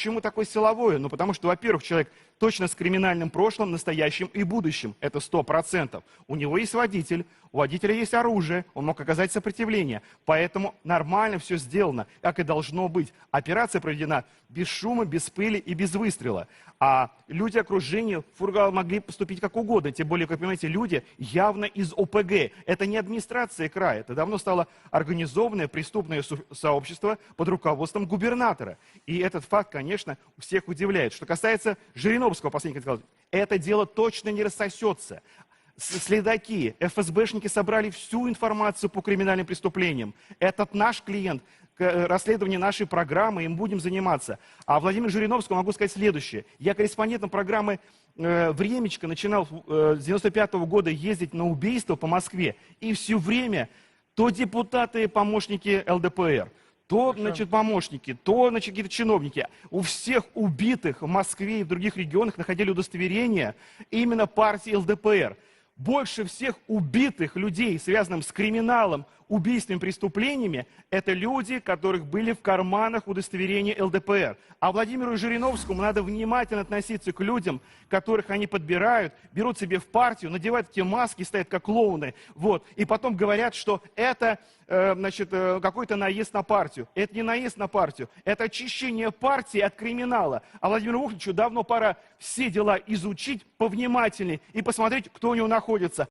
Почему такое силовое? Ну, потому что, во-первых, человек точно с криминальным прошлым, настоящим и будущим. Это 100%. У него есть водитель, у водителя есть оружие, он мог оказать сопротивление. Поэтому нормально все сделано, как и должно быть. Операция проведена без шума, без пыли и без выстрела. А люди окружения Фургала могли поступить как угодно. Тем более, как понимаете, люди явно из ОПГ. Это не администрация края. Это давно стало организованное преступное сообщество под руководством губернатора. И этот факт, конечно, всех удивляет. Что касается Жириновского, последний сказал, это дело точно не рассосется. Следаки, ФСБшники собрали всю информацию по криминальным преступлениям. Этот наш клиент, расследование нашей программы, им будем заниматься. А Владимиру Жириновскому могу сказать следующее. Я корреспондентом программы «Времечко» начинал с 95-го года ездить на убийство по Москве. И все время то депутаты и помощники ЛДПР, то, значит, помощники, то, значит, какие-то чиновники. У всех убитых в Москве и в других регионах находили удостоверения именно партии ЛДПР. Больше всех убитых людей, связанных с криминалом, убийственными преступлениями, это люди, которых были в карманах удостоверения ЛДПР. А Владимиру Жириновскому надо внимательно относиться к людям, которых они подбирают, берут себе в партию, надевают эти маски, стоят как клоуны, вот, и потом говорят, что это какой-то наезд на партию. Это не наезд на партию, это очищение партии от криминала. А Владимиру Вуховичу давно пора все дела изучить повнимательнее и посмотреть, кто у него находится.